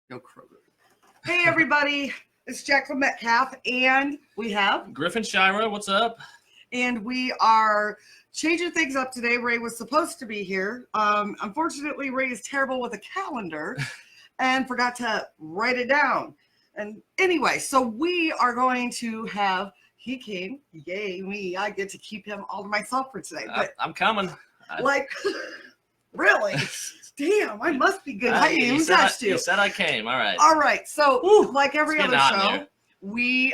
No Kroger. Hey, everybody. It's Jacklyn Metcalfe, and we have Griffin, Sciarra, what's up? And we are changing things up today. Ray was supposed to be here. Unfortunately, Ray is terrible with a calendar and forgot to write it down. And anyway, so we are going to have, he came, yay me, I get to keep him all to myself for today. But I'm coming. Really? Damn, I must be good. I didn't even touch you. You said I came. All right. All right. So, like every other show, we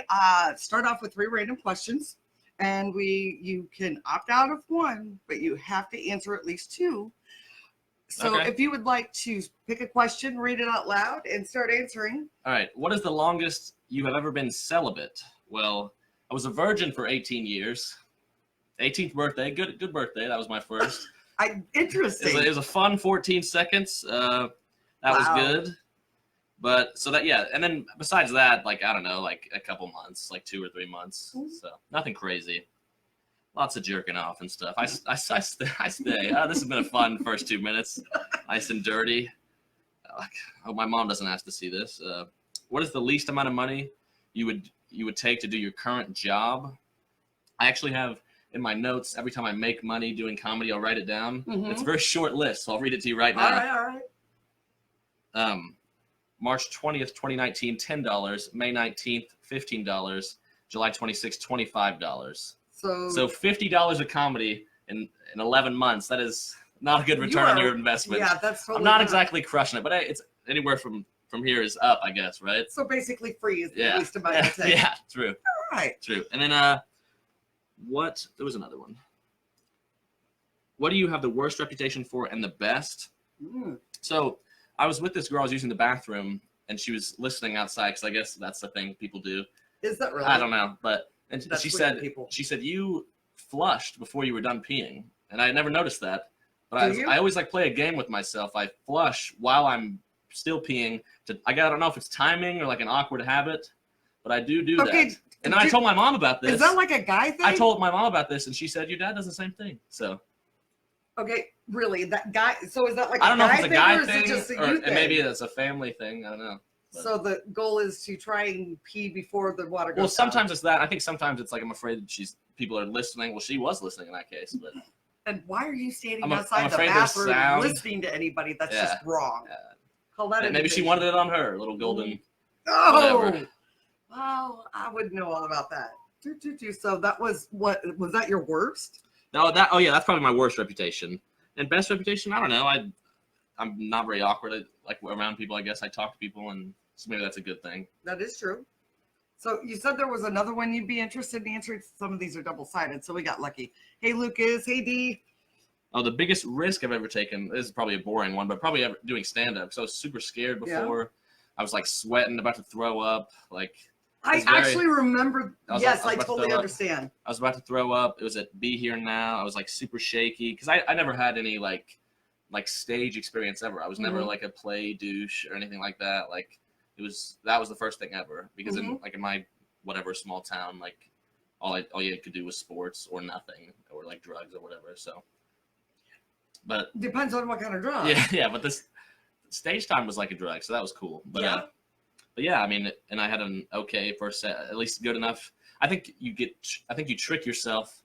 start off with 3 random questions, and you can opt out of one, but you have to answer at least 2. So, if you would like to pick a question, read it out loud, and start answering. All right. What is the longest you have ever been celibate? Well, I was a virgin for 18 years. 18th birthday. Good birthday. That was my first. Interesting. It was a fun 14 seconds. That was good. But so that, yeah. And then besides that, like, I don't know, like a couple months, like 2 or 3 months. So nothing crazy. Lots of jerking off and stuff. I stay. This has been a fun first 2 minutes. Nice and dirty. I hope my mom doesn't ask to see this. What is the least amount of money you would take to do your current job? I actually have in my notes, every time I make money doing comedy, I'll write it down. It's a very short list, so I'll read it to you right now. All right. March 20th, 2019, $10. May 19th, $15. July 26th, $25. So $50 of comedy in 11 months. That is not a good return on your investment. Yeah, that's totally I'm not exactly crushing it, but it's anywhere from here is up, I guess, right? So basically free is the least amount of thing. Yeah, true. All right. True. And then there was another one. What do you have the worst reputation for and the best? So I was with this girl. I was using the bathroom, and she was listening outside because I guess that's the thing people do. Is that really? I don't know, but she said you flushed before you were done peeing, and I had never noticed that. But I always like play a game with myself. I flush while I'm still peeing. I don't know if it's timing or like an awkward habit, but I do that. And then I told my mom about this. Is that like a guy thing? I told my mom about this, and she said, your dad does the same thing. So. Okay, really? That guy? So is that like I don't know if it's a guy thing, or maybe it's a family thing. I don't know. But. So the goal is to try and pee before the water goes down. Well, sometimes it's that. I think sometimes it's like I'm afraid people are listeling. Well, she was listening in that case. But. And why are you standing outside the bathroom listening to anybody? That's just wrong. Call that maybe she wanted it on her, little golden. Whatever. Well, I wouldn't know all about that. So that was was that your worst? No, that's probably my worst reputation. And best reputation, I don't know. I'm not very awkward. Like around people, I guess I talk to people, and so maybe that's a good thing. That is true. So you said there was another one you'd be interested in answering. Some of these are double-sided, so we got lucky. Hey, Lucas. Hey, Dee. Oh, the biggest risk I've ever taken. This is probably a boring one, but probably ever doing stand-up. Because I was super scared before. Yeah. I was like sweating, about to throw up. Like. I actually remember. Yes, I totally understand. I was about to throw up. It was at Be Here Now. I was like super shaky because I never had any like stage experience ever. I was never like a play douche or anything like that. Like that was the first thing ever because in my whatever small town, like all you could do was sports or nothing or like drugs or whatever. So, but depends on what kind of drug. Yeah. But this stage time was like a drug, so that was cool. But But yeah, I mean, and I had an okay first set, at least good enough. I think you trick yourself.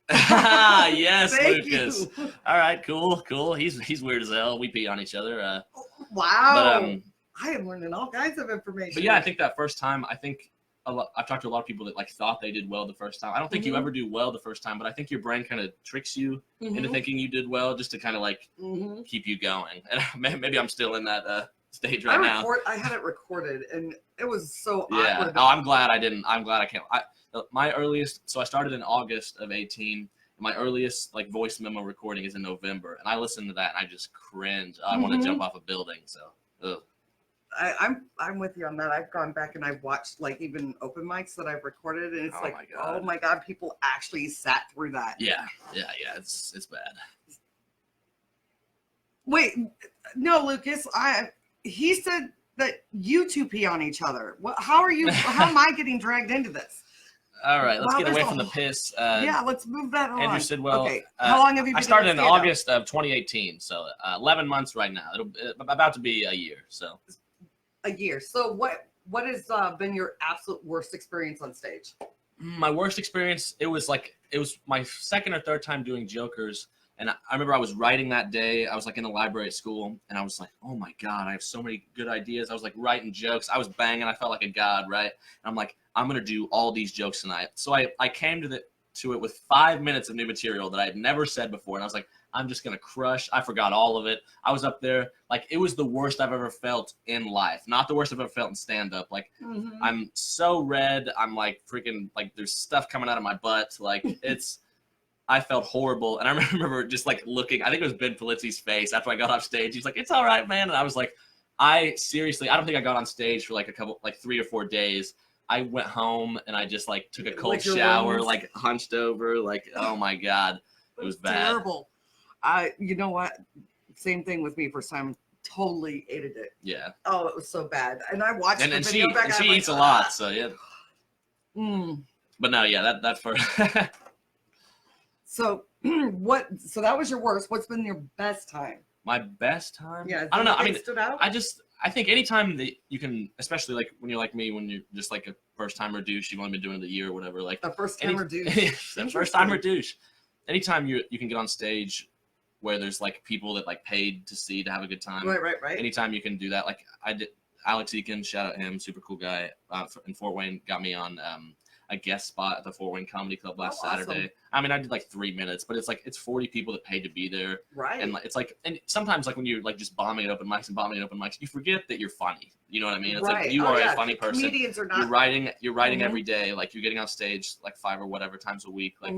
Yes, Thank Lucas. You. All right, cool. He's weird as hell. We pee on each other. Wow. But, I am learning all kinds of information. But yeah, I think that first time, I've talked to a lot of people that like thought they did well the first time. I don't think you ever do well the first time, but I think your brain kind of tricks you into thinking you did well just to kind of like keep you going. And maybe I'm still in that stage right now. I had it recorded, and it was so awkward. Oh, I'm glad I didn't. I'm glad I can't. My earliest. So I started in August of 18. My earliest like voice memo recording is in November, and I listened to that and I just cringe. I want to jump off a building. So. I'm with you on that. I've gone back and I've watched like even open mics that I've recorded, and it's oh my god, people actually sat through that. Yeah. It's bad. Wait, no, Lucas. He said that you two pee on each other. How am I getting dragged into this? All right, let's Wow, get away there's from a- the piss. Yeah, let's move that on. Andrew Sidwell. Okay, how long have you been I started in doing stand-up? August of 2018, so 11 months right now. It'll about to be a year. So A year. So what has been your absolute worst experience on stage? my worst experience, it was my second or third time doing Jokers, and I remember I was writing that day. I was like in the library at school, and I was like, oh my god, I have so many good ideas. I was like writing jokes. I was banging. I felt like a god, right? And I'm like, I'm gonna do all these jokes tonight. So I came to it with 5 minutes of new material that I had never said before, and I was like, I'm just gonna crush. I forgot all of it. I was up there like it was the worst I've ever felt in life. Not the worst I've ever felt in stand-up. Like I'm so red. I'm like freaking like there's stuff coming out of my butt. Like I felt horrible. And I remember just like looking, I think it was Ben Polizzi's face after I got off stage. He's like, it's all right, man. And I was like, I don't think I got on stage for like 3 or 4 days. I went home and I just like took a cold shower, like hunched over, like, oh my God, it was bad. Terrible. You know what? Same thing with me. First time, totally hated it. Yeah. Oh, it was so bad. And I watched the And video back. And she eats a lot, so yeah. Mm. But no, yeah, that's for. So So that was your worst. What's been your best time? My best time? Yeah. I don't know. I mean, stood out? I think anytime that you can, especially like when you're like me, when you're just like a first timer douche, you've only been doing it a year or whatever. Like a first timer douche. First timer douche. Anytime you can get on stage where there's like people that like paid to have a good time. Right. Anytime you can do that, like I did. Alex Eakin, shout out him, super cool guy in Fort Wayne, got me on a guest spot at the Fort Wayne Comedy Club last Saturday. Awesome. I mean, I did like 3 minutes, but it's 40 people that paid to be there. Right. And it's like, and sometimes like when you're like just bombing at open mics, you forget that you're funny. You know what I mean? It's like you are a funny person. Comedians are not. You're writing every day. Like you're getting on stage like 5 or whatever times a week. Like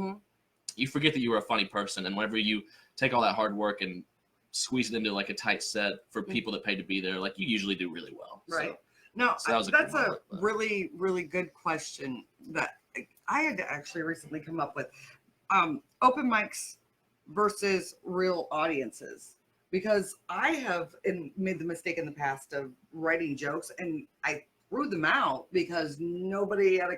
you forget that you are a funny person. And whenever you take all that hard work and squeeze it into like a tight set for people that paid to be there, like you usually do really well. Right. So, No, that's a but really, really good question that I had to actually recently come up with. Open mics versus real audiences, because I have made the mistake in the past of writing jokes and I threw them out because nobody had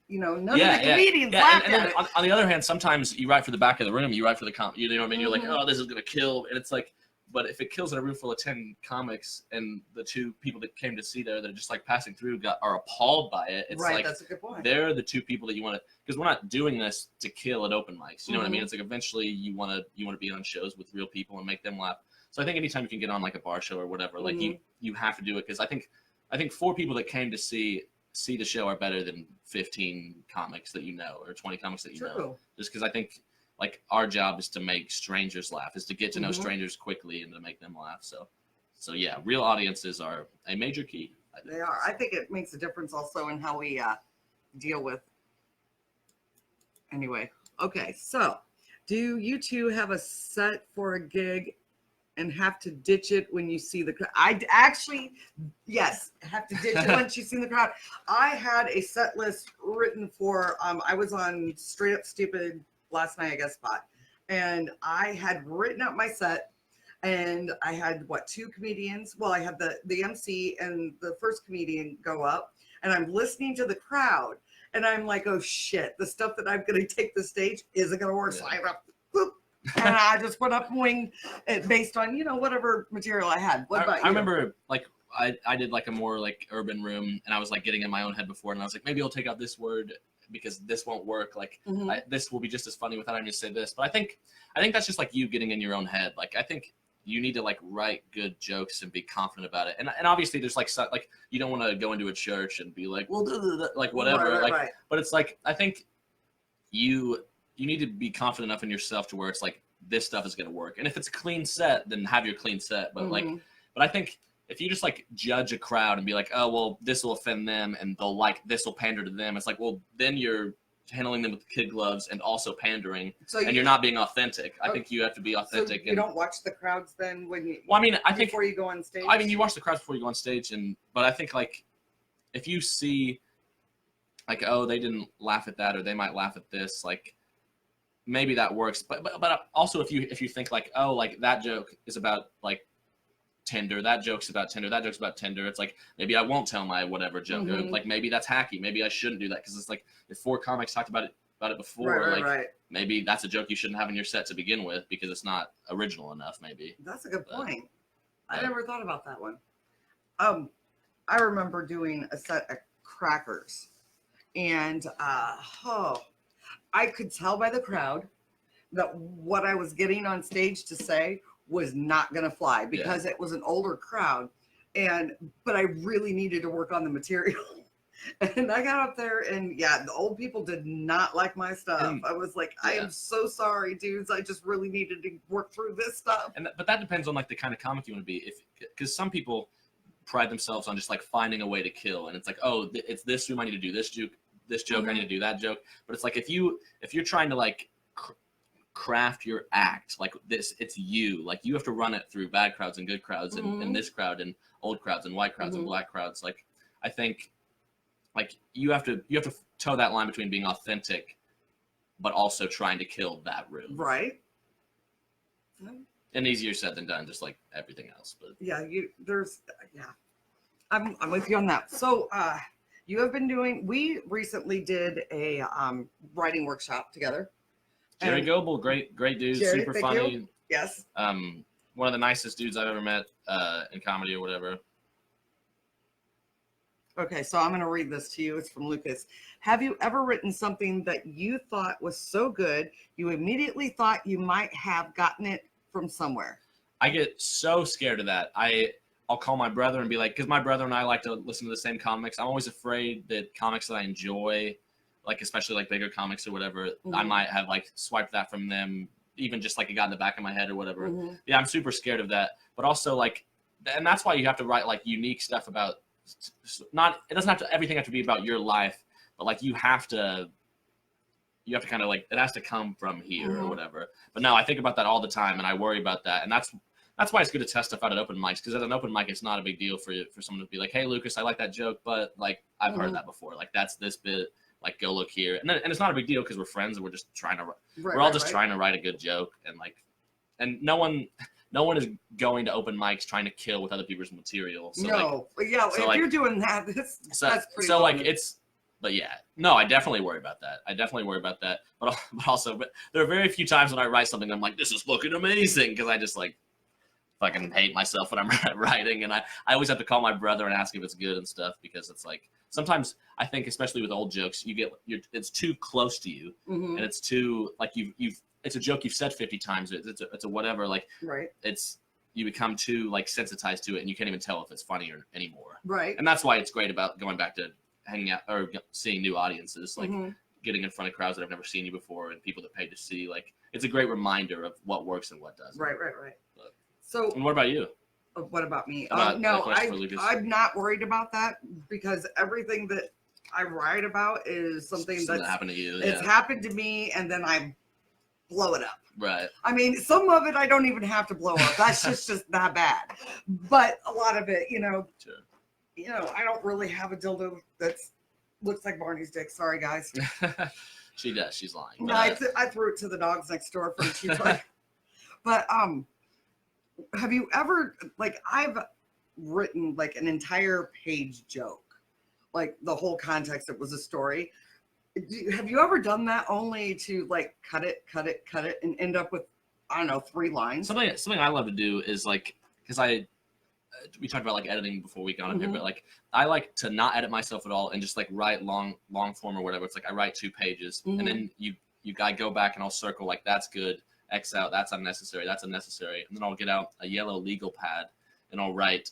none of the comedians laughed and at it. On the other hand, sometimes you write for the back of the room, you write for the you know what I mean? You're like, oh, this is gonna kill, and it's like, but if it kills in a room full of 10 comics and the 2 people that came to see there that are just like passing through are appalled by it, it's right, like that's a good point. they're the 2 people that you want to, because we're not doing this to kill at open mics. You know what I mean? It's like eventually you want to be on shows with real people and make them laugh. So I think anytime you can get on like a bar show or whatever, like you have to do it, because I think 4 people that came to see the show are better than 15 comics that you know or 20 comics that you know. Just because I think like our job is to make strangers laugh, is to get to know strangers quickly and to make them laugh. So yeah, real audiences are a major key. They are. I think it makes a difference also in how we deal with. Anyway, okay. So, do you 2 have a set for a gig and have to ditch it when you see the crowd? I actually, yes, have to ditch it once you've seen the crowd. I had a set list written for. I was on Straight Up Stupid last night, I guess, spot, and I had written out my set, and I had 2 comedians. Well, I had the MC and the first comedian go up, and I'm listening to the crowd, and I'm like, oh shit, the stuff that I'm going to take the stage isn't going to work. So I went, and I just went up and winged it based on whatever material I had. What about you? I remember like I did like a more like urban room, and I was like getting in my own head before, and I was like, maybe I'll take out this word because this won't work. Like this will be just as funny without having to say this. But I think that's just like you getting in your own head. Like I think you need to like write good jokes and be confident about it. And obviously there's like you don't want to go into a church and be like, well, like whatever. Right. But it's like I think you need to be confident enough in yourself to where it's like this stuff is going to work. And if it's a clean set, then have your clean set. But but I think if you just like judge a crowd and be like, oh, well, this will offend them and they'll like, this will pander to them. It's like, well, then you're handling them with kid gloves and also pandering, and you're not being authentic. I think you have to be authentic. So you don't watch the crowds then when you, well, I mean, I think before you go on stage? I mean, you watch the crowds before you go on stage, but I think like if you see like, oh, they didn't laugh at that, or they might laugh at this, like maybe that works. But also if you think like, oh, like that joke is about like Tinder. That joke's about Tinder. That joke's about Tinder. It's like, maybe I won't tell my whatever joke. Or like, maybe that's hacky. Maybe I shouldn't do that. Because it's like, if 4 comics talked about it before, maybe that's a joke you shouldn't have in your set to begin with because it's not original enough, maybe. That's a good point. I never thought about that one. I remember doing a set of crackers, and I could tell by the crowd that what I was getting on stage to say was not going to fly because it was an older crowd, but I really needed to work on the material. And I got up there, and the old people did not like my stuff. I was like, I am so sorry, dudes. I just really needed to work through this stuff. But that depends on like the kind of comic you want to be. Because some people pride themselves on just like finding a way to kill, and it's like, oh, it's this room, I need to do this joke, I need to do that joke. But it's like if you're trying to like craft your act like this, it's you. Like you have to run it through bad crowds and good crowds, and this crowd and old crowds and white crowds and black crowds. Like I think. Like you have to toe that line between being authentic, but also trying to kill that room. Right. And easier said than done, just like everything else. But I'm with you on that. So you have been doing. We recently did a writing workshop together. Jerry Goebel, great dude, Jerry, super funny. You. Yes. One of the nicest dudes I've ever met in comedy or whatever. Okay, so I'm going to read this to you. It's from Lucas. Have you ever written something that you thought was so good, you immediately thought you might have gotten it from somewhere? I get so scared of that. I'll call my brother and be like, because my brother and I like to listen to the same comics. I'm always afraid that comics that I enjoy, like especially like bigger comics or whatever, I might have like swiped that from them, even just like it got in the back of my head or whatever. Yeah, I'm super scared of that. But also like, and that's why you have to write like unique stuff about. It doesn't have to everything have to be about your life, but like you have to kind of like it has to come from here or whatever. But no, I think about that all the time, and I worry about that, and that's why it's good to test stuff out at open mics, because at an open mic it's not a big deal for someone to be like, hey Lucas, I like that joke, but like I've heard that before, like that's this bit, like go look here, and it's not a big deal because we're friends and we're just trying to we're all just trying to write a good joke, and no one is going to open mics trying to kill with other people's material. So no, if you're doing that, that's pretty. So like but yeah, no, I definitely worry about that. But also, there are very few times when I write something and I'm like, this is looking amazing, because I just like fucking hate myself when I'm writing, and I always have to call my brother and ask if it's good and stuff, because it's like sometimes I think, especially with old jokes, it's too close to you, and it's too like it's a joke you've said 50 times. It's a whatever, like you become too like sensitized to it, and you can't even tell if it's funny anymore. Right. And that's why it's great about going back to hanging out or seeing new audiences, like getting in front of crowds that have never seen you before and people that pay to see. Like it's a great reminder of what works and what doesn't. Right. But, so. And what about you? What about me? No, I'm not worried about that, because everything that I write about is something that happened to you. It's happened to me, and then I blow it up. Right. I mean, some of it I don't even have to blow up. That's just that bad. But a lot of it, Sure. I don't really have a dildo that looks like Barney's dick. Sorry, guys. She does. She's lying. No, I threw it to the dogs next door for a cheap toy. But have you ever, like, I've written like an entire page joke, like the whole context, it was a story. Have you ever done that only to like cut it and end up with, I don't know, 3 lines? Something I love to do is like, because we talked about like editing before we got on here, but like I like to not edit myself at all and just like write long form or whatever. It's like I write 2 pages and then you go back and I'll circle like that's good, X out, that's unnecessary, and then I'll get out a yellow legal pad and I'll write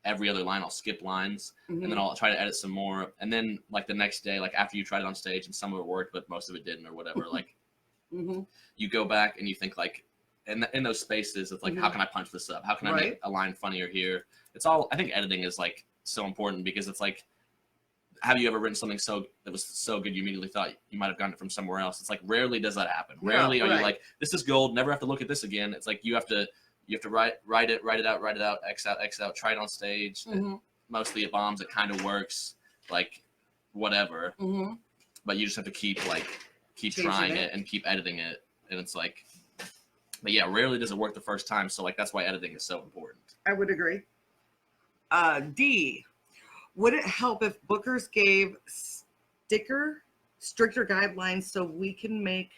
every other line. I'll skip lines and then I'll try to edit some more, and then like the next day, like after you tried it on stage and some of it worked but most of it didn't or whatever, like you go back and you think like in those spaces it's like how can I punch this up, how can I make a line funnier here. It's all, I think editing is like so important, because it's like, have you ever written something that was so good you immediately thought you might have gotten it from somewhere else? It's like rarely does that happen. Rarely are you like, this is gold, never have to look at this again. It's like you have to write it out, X out, try it on stage. Mostly it bombs, it kind of works, like whatever. But you just have to keep trying it and keep editing it. And it's like, But yeah, rarely does it work the first time. So like that's why editing is so important. I would agree. D, would it help if bookers gave stricter guidelines so we can make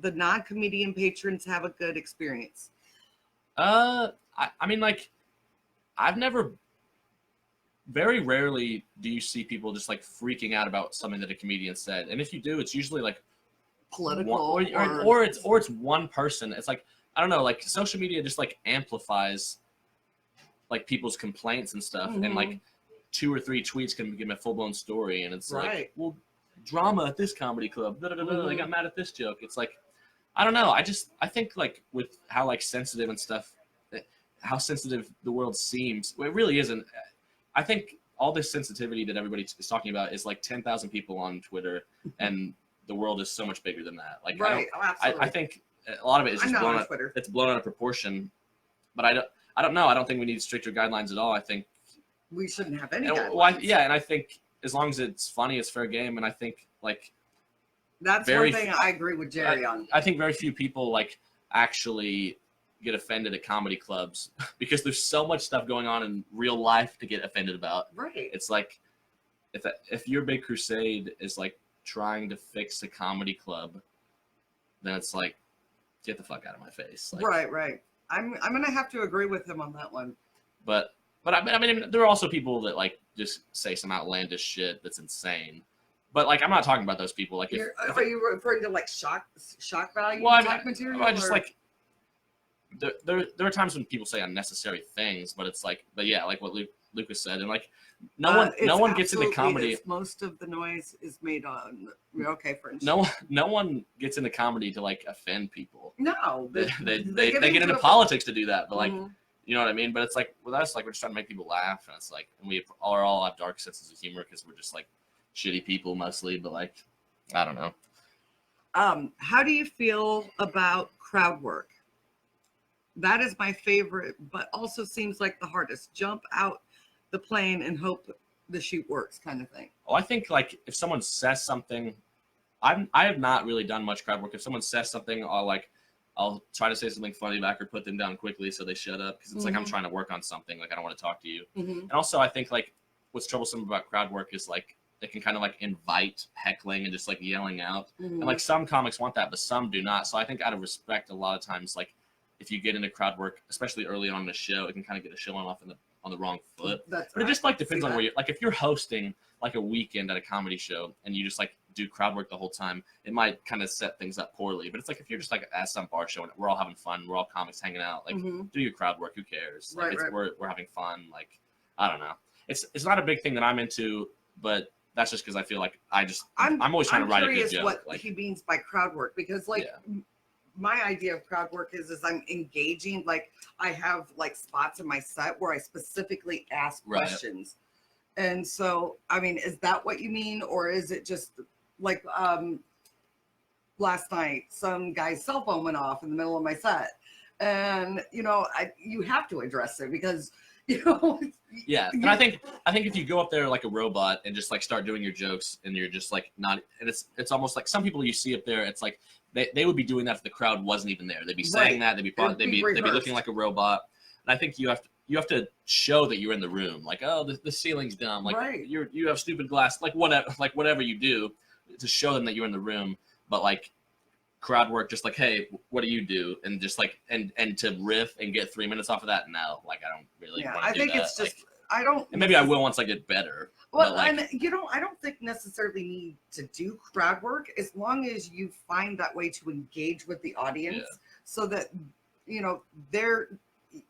the non-comedian patrons have a good experience? I mean, like, I've never. Very rarely do you see people just like freaking out about something that a comedian said, and if you do, it's usually like Political, or it's one person. It's like I don't know, like social media just like amplifies like people's complaints and stuff, and like 2 or 3 tweets can give them a full blown story, and it's like, well, drama at this comedy club, they got mad at this joke. It's like I don't know. I think like with how like sensitive and stuff, how sensitive the world seems, well, it really isn't. I think all this sensitivity that everybody is talking about is like 10,000 people on Twitter, and the world is so much bigger than that. Like, I think a lot of it is just blown out. It's blown out of proportion. But I don't know. I don't think we need stricter guidelines at all. I think we shouldn't have any. And, well, and I think as long as it's funny, it's fair game. And I think like that's one thing I agree with Jerry on. I think very few people like actually get offended at comedy clubs because there's so much stuff going on in real life to get offended about. Right. It's like if your big crusade is like trying to fix a comedy club, then it's like get the fuck out of my face. Like, right. I'm gonna have to agree with him on that one. But I mean, there are also people that like just say some outlandish shit that's insane. But like, I'm not talking about those people. Like, are you referring to like shock value? Well, material? I just like. There are times when people say unnecessary things, but it's like, but yeah, like what Lucas said, and like no one gets into comedy. Most of the noise is made on French. No one gets into comedy to like offend people. No, they get into politics to do that, but like you know what I mean. But it's like with us, like we're just trying to make people laugh, and it's like, and we all have dark senses of humor because we're just like shitty people mostly. But like, I don't know. How do you feel about crowd work? That is my favorite, but also seems like the hardest. Jump out the plane and hope the shoot works, kind of thing. Oh, I think like if someone says something, I have not really done much crowd work. If someone says something, I'll try to say something funny back or put them down quickly so they shut up because it's like I'm trying to work on something. Like I don't want to talk to you. And also I think like what's troublesome about crowd work is like it can kind of like invite heckling and just like yelling out. And like some comics want that, but some do not. So I think out of respect, a lot of times like if you get into crowd work, especially early on in the show, it can kind of get a show off on the wrong foot. But it just like depends on where you're like if you're hosting like a weekend at a comedy show and you just like do crowd work the whole time, it might kind of set things up poorly. But it's like if you're just like at some bar show and we're all having fun, we're all comics hanging out, like do your crowd work, who cares? Like we're having fun. Like I don't know. It's not a big thing that I'm into, but that's just because I feel like I'm always trying to write a good joke. What like, he means by crowd work because like my idea of crowd work is I'm engaging. Like I have like spots in my set where I specifically ask questions. And so, I mean, is that what you mean? Or is it just like last night, some guy's cell phone went off in the middle of my set and, you know, you have to address it because, you know. Yeah. And I think if you go up there like a robot and just like start doing your jokes and you're just like not, and it's almost like some people you see up there, it's like, they would be doing that if the crowd wasn't even there. They'd be saying that. They'd be looking like a robot. And I think you have to show that you're in the room. Like, oh, the ceiling's dumb. Like you have stupid glass. Like whatever you do to show them that you're in the room. But like crowd work, just like, hey, what do you do? And just like and to riff and get 3 minutes off of that. No, like I don't really. Yeah, want to do think that. It's just like, I don't. And maybe I will once I get better. Well, like, and you know, I don't think necessarily need to do crowd work as long as you find that way to engage with the audience, so that you know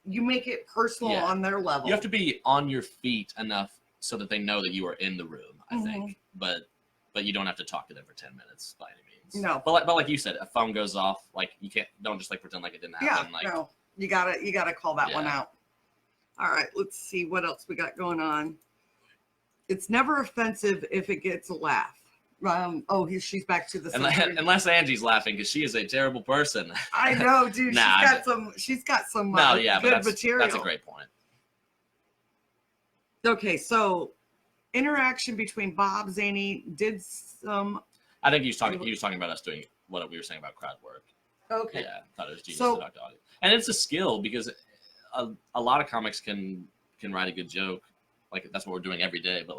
you make it personal on their level. You have to be on your feet enough so that they know that you are in the room. I think, but you don't have to talk to them for 10 minutes by any means. No, but like you said, a phone goes off, like you don't just like pretend like it didn't happen. Yeah, like, no, you gotta call that one out. All right, let's see what else we got going on. It's never offensive if it gets a laugh. She's back to the unless Angie's laughing because she is a terrible person. I know, dude. She's got some good material. That's a great point. Okay, so interaction between Bob, Zany did some. I think he was talking about us doing what we were saying about crowd work. Okay. Yeah, I thought it was genius So- to talk to audience. And it's a skill because a lot of comics can write a good joke. Like that's what we're doing every day. But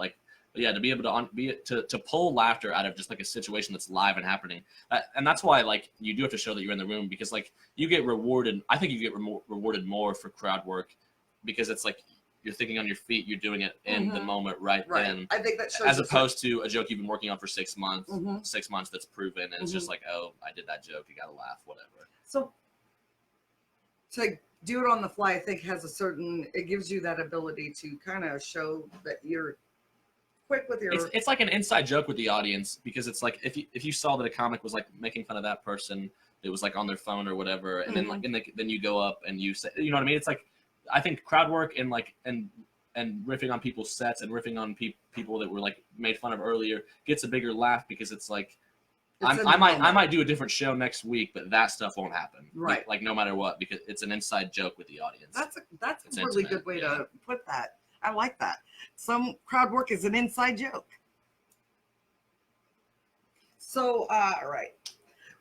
yeah, to be able to pull laughter out of just like a situation that's live and happening, and that's why like you do have to show that you're in the room because like you get rewarded. I think you get rewarded more for crowd work because it's like you're thinking on your feet, you're doing it in the moment right then, I think that shows as opposed to a joke you've been working on for 6 months. Mhm. 6 months that's proven, and it's just like, oh, I did that joke, you gotta laugh, whatever. So to do it on the fly, I think it gives you that ability to kind of show that you're quick with your. It's like an inside joke with the audience because it's like if you saw that a comic was like making fun of that person, it was like on their phone or whatever, and then like then you go up and you say, you know what I mean? It's like I think crowd work and like and riffing on people's sets and riffing on people that were like made fun of earlier gets a bigger laugh because it's like I might do a different show next week, but that stuff won't happen. Right. Like no matter what, because it's an inside joke with the audience. That's It's a really intimate, good way yeah. to put that. I like that. Some crowd work is an inside joke. So, all right.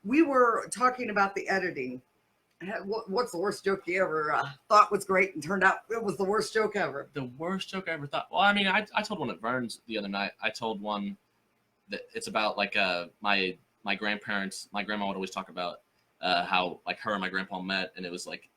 We were talking about the editing. What's the worst joke you ever thought was great and turned out it was the worst joke ever? The worst joke I ever thought. Well, I mean, I told one at Vern's the other night. I told one that it's about like my grandparents. My grandma would always talk about how like her and my grandpa met, and it was like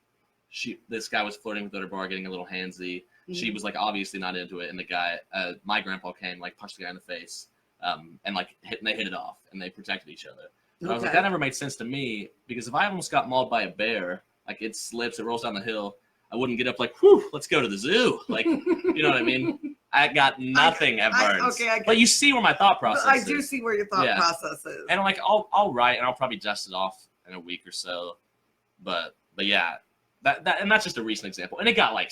this guy was flirting with her at a bar, getting a little handsy. She was like obviously not into it, and the guy, my grandpa came, like punched the guy in the face, and like they hit it off, and they protected each other. And I was like, that never made sense to me because if I almost got mauled by a bear, like it slips, it rolls down the hill, I wouldn't get up like, whew, let's go to the zoo. Like, you know what I mean? I got nothing at Vern's. But you see where my thought process is. I do see where your thought process is. And like, I'll write and I'll probably dust it off in a week or so. But yeah, and that's just a recent example. And it got like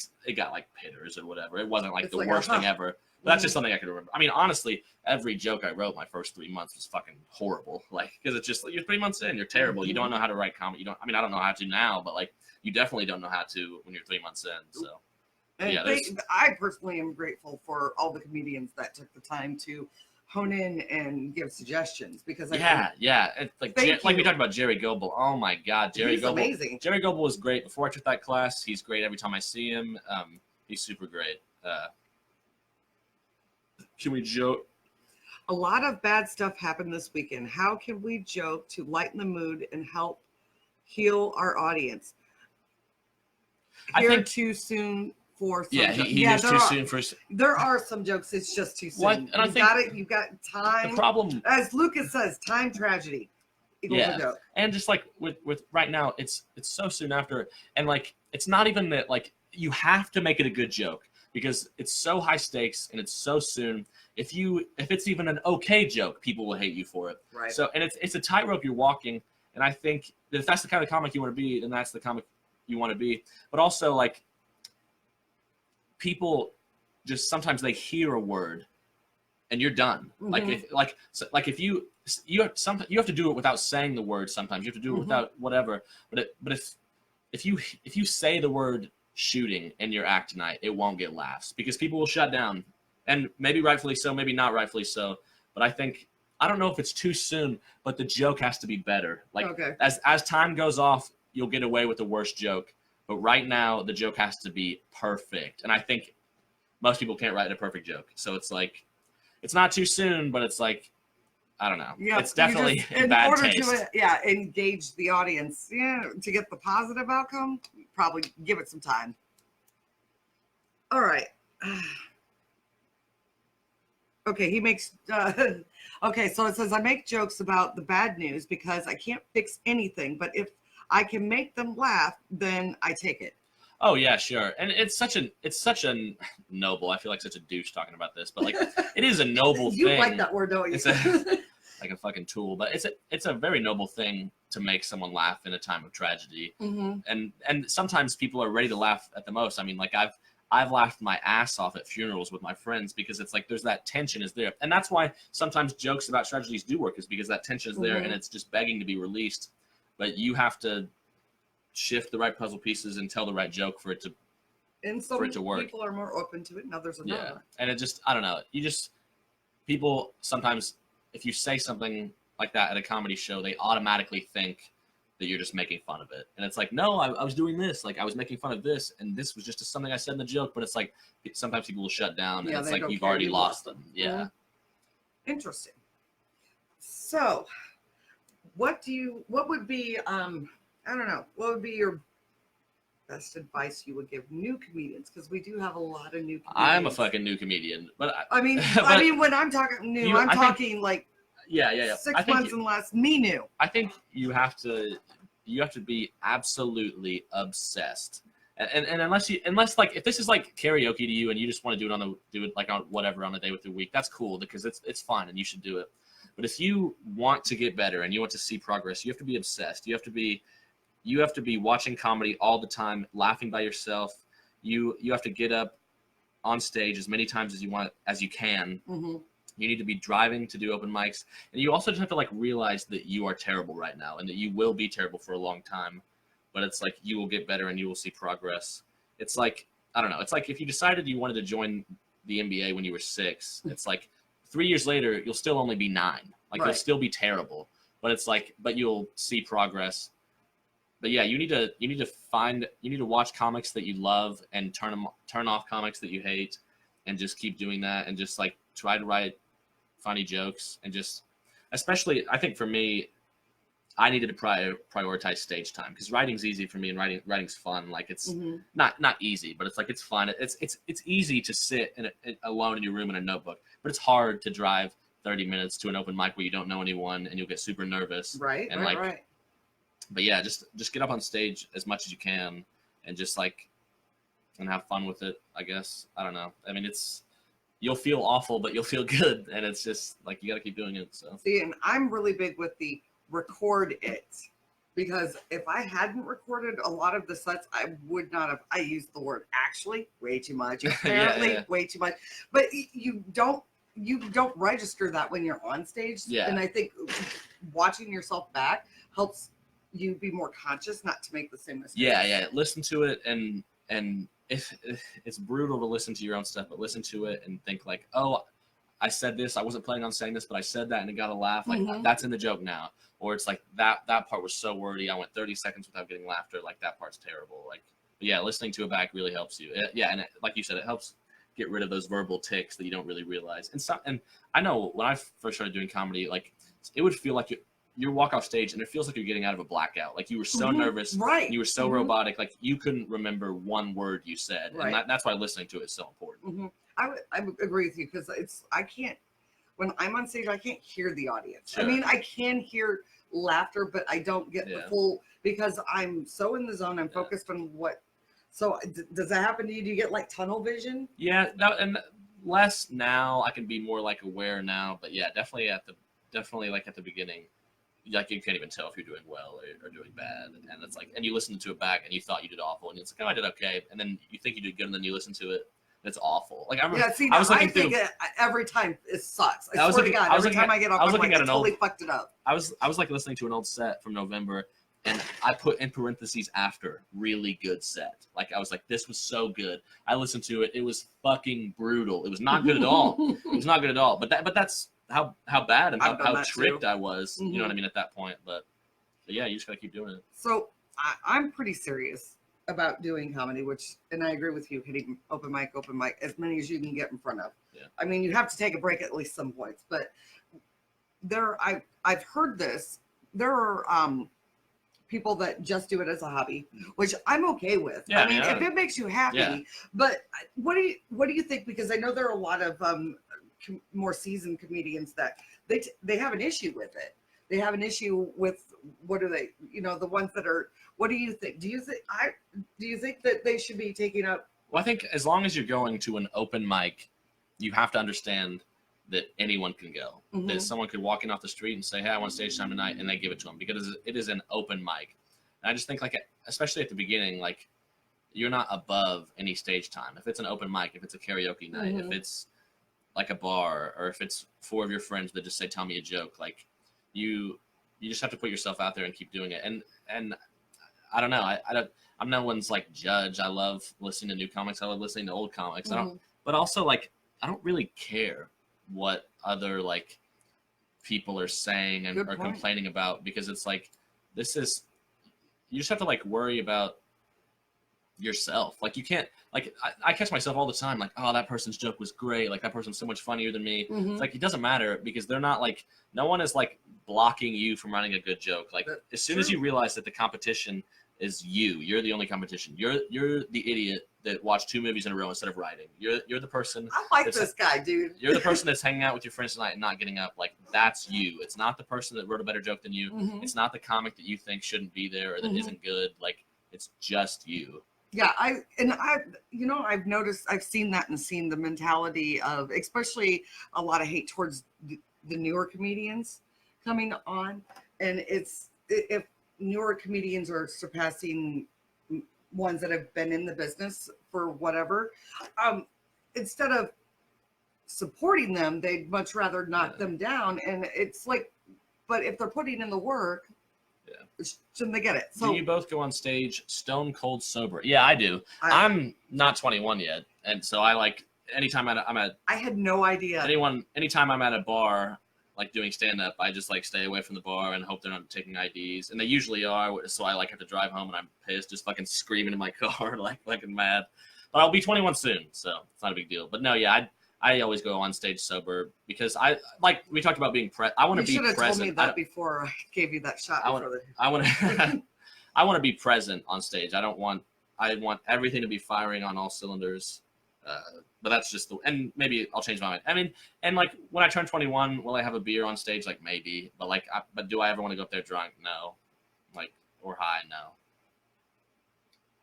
pitters or whatever. It wasn't like the worst thing ever. But that's just something I could remember. I mean, honestly, every joke I wrote my first 3 months was fucking horrible. Like, because it's just you're 3 months in, you're terrible. You don't know how to write comedy. I don't know how to now, but like you definitely don't know how to when you're 3 months in. So and yeah, I personally am grateful for all the comedians that took the time to hone in and give suggestions because it's like we talked about Jerry Goebel. Oh my God, Jerry Goebel, amazing. Jerry Goebel was great before I took that class. He's great every time I see him. He's super great. Can we joke? A lot of bad stuff happened this weekend. How can we joke to lighten the mood and help heal our audience? I think too soon for some he is too soon for. There are some jokes. It's just too soon. What? And I think you got time. The problem, as Lucas says, time tragedy. And just like with right now, it's so soon after, and like it's not even that like you have to make it a good joke because it's so high stakes and it's so soon. If it's even an okay joke, people will hate you for it. Right. So and it's a tightrope you're walking, and I think that if that's the kind of comic you want to be, then that's the comic you want to be. But also like people just sometimes they hear a word and you're done. Like if you have to do it without saying the word. Sometimes you have to do it without whatever. But if you say the word shooting in your act tonight, it won't get laughs because people will shut down, and maybe rightfully so, maybe not rightfully so. But I don't know if it's too soon, but the joke has to be better. Like as time goes off, you'll get away with the worst joke. But right now, the joke has to be perfect, and I think most people can't write a perfect joke. So it's like it's not too soon, but it's like I don't know. Yeah, it's definitely in bad order taste. To engage the audience. Yeah, to get the positive outcome, probably give it some time. All right. Okay, he makes. Okay, so it says I make jokes about the bad news because I can't fix anything, but if I can make them laugh, then I take it. Oh yeah, sure. And it's such a noble. I feel like such a douche talking about this, but like it is a noble thing. You like that word, don't you? It's like a fucking tool, but it's a very noble thing to make someone laugh in a time of tragedy. And sometimes people are ready to laugh at the most. I mean, like I've laughed my ass off at funerals with my friends because it's like there's that tension is there, and that's why sometimes jokes about tragedies do work is because that tension is there and it's just begging to be released. But you have to shift the right puzzle pieces and tell the right joke for it to work. People are more open to it and others are not. Yeah, and it just, I don't know. People sometimes, if you say something like that at a comedy show, they automatically think that you're just making fun of it. And it's like, no, I was doing this. Like, I was making fun of this, and this was just something I said in the joke. But it's like, sometimes people will shut down, and it's like you've already lost them. Yeah. Interesting. So, what would be, I don't know, what would be your best advice you would give new comedians? Because we do have a lot of new comedians. I'm a fucking new comedian, but I mean, when I'm talking new, I'm talking like 6 months and less. Me new. I think you have to be absolutely obsessed, and unless like if this is like karaoke to you and you just want to do it like on whatever on a day with your week, that's cool because it's fun and you should do it. But if you want to get better and you want to see progress, you have to be obsessed. You have to be watching comedy all the time, laughing by yourself. You have to get up on stage as many times as you can. Mm-hmm. You need to be driving to do open mics, and you also just have to like realize that you are terrible right now and that you will be terrible for a long time. But it's like you will get better and you will see progress. It's like, I don't know. It's like if you decided you wanted to join the NBA when you were 6, it's like 3 years later you'll still only be 9. Like you'll still be terrible. But it's like, but you'll see progress. But yeah, you need to watch comics that you love and turn off comics that you hate, and just keep doing that, and just like try to write funny jokes, and just, especially I think for me, I needed to prioritize stage time because writing's easy for me and writing's fun. Like it's not easy, but it's like it's fun. It's easy to sit alone in your room in a notebook, but it's hard to drive 30 minutes to an open mic where you don't know anyone and you'll get super nervous. Right. But yeah, just get up on stage as much as you can and just like, and have fun with it, I guess. I don't know. I mean, you'll feel awful, but you'll feel good. And it's just like, you got to keep doing it. So see, and I'm really big with the record it, because if I hadn't recorded a lot of the sets, I would not have. I used the word actually way too much, apparently way too much, but you don't register that when you're on stage. Yeah. And I think watching yourself back helps you be more conscious not to make the same mistakes. Yeah. Listen to it, and if it's brutal to listen to your own stuff, but listen to it and think like, oh, I said this, I wasn't planning on saying this, but I said that and it got a laugh. Like that's in the joke now. Or it's like that part was so wordy, I went 30 seconds without getting laughter. Like that part's terrible. Like, but yeah, listening to it back really helps you. And like you said, it helps get rid of those verbal tics that you don't really realize. And I know when I first started doing comedy, like it would feel like you walk off stage and it feels like you're getting out of a blackout. Like you were so nervous, right? You were so robotic, like you couldn't remember one word you said, right. And that's why listening to it is so important. I would agree with you because I can't, when I'm on stage, I can't hear the audience. Sure. I mean, I can hear laughter, but I don't get the full, because I'm so in the zone. I'm focused on what. So does that happen to you? Do you get like tunnel vision? Yeah, and less now. I can be more like aware now, but yeah, definitely like at the beginning, like you can't even tell if you're doing well or doing bad, and it's like, and you listen to it back and you thought you did awful, and it's like, oh, I did okay, and then you think you did good, and then you listen to it. It's awful. Like I remember, I think every time it sucks. I swear to God, every time I get off, I'm like, I totally fucked it up. I was like listening to an old set from November, and I put in parentheses after really good set. Like I was like, this was so good. I listened to it. It was fucking brutal. It was not good at all. It was not good at all. But that's how bad and how tricked too. I was. You know what I mean at that point. But yeah, you just gotta keep doing it. So I'm pretty serious about doing comedy, and I agree with you, hitting open mic, as many as you can get in front of. Yeah. I mean, you have to take a break at least some points, but I've heard this. There are people that just do it as a hobby, which I'm okay with. Yeah, I mean, if it makes you happy, but what do you think? Because I know there are a lot of more seasoned comedians that they have an issue with it. They have an issue with, what are they? The ones that are. What do you think? Do you think that they should be taking up? Well, I think as long as you're going to an open mic, you have to understand that anyone can go. That someone could walk in off the street and say, "Hey, I want stage time tonight," and they give it to them because it is an open mic. And I just think, like, especially at the beginning, like, you're not above any stage time. If it's an open mic, if it's a karaoke night, if it's like a bar, or if it's 4 of your friends that just say, "Tell me a joke," like you just have to put yourself out there and keep doing it. And I don't know. I'm no one's like judge. I love listening to new comics. I love listening to old comics. But also, like, I don't really care what other like people are saying or complaining about, because it's like, this is you just have to like worry about yourself. Like you can't like I catch myself all the time like, oh, that person's joke was great, like that person's so much funnier than me. It's like it doesn't matter because they're not like no one is like blocking you from running a good joke. Like as soon as you realize that the competition is you're the only competition. You're the idiot that watched 2 movies in a row instead of writing. You're the person. I like this guy, dude. You're the person that's hanging out with your friends tonight and not getting up. Like that's you. It's not the person that wrote a better joke than you. It's not the comic that you think shouldn't be there or that isn't good. Like it's just you. Yeah, I've noticed, I've seen that and seen the mentality of, especially a lot of hate towards the newer comedians coming on, and it's if newer comedians are surpassing ones that have been in the business for whatever, instead of supporting them, they'd much rather knock them down, and it's like, but if they're putting in the work. Shouldn't they get it? So do you both go on stage stone cold sober? Yeah, I do. I'm not 21 yet, and so I like anytime I'm at. I had no idea. Anytime I'm at a bar, like doing stand up, I just like stay away from the bar and hope they're not taking IDs, and they usually are. So I like have to drive home and I'm pissed, just fucking screaming in my car, like fucking mad. But I'll be 21 soon, so it's not a big deal. But no, yeah, I always go on stage sober because I like we talked about being I want to be present. You should have told me that before I gave you that shot. I want to be present on stage. I want everything to be firing on all cylinders. But that's just and maybe I'll change my mind. I mean, and like when I turn 21, will I have a beer on stage? Like maybe, but like, but do I ever want to go up there drunk? No, like or high? No.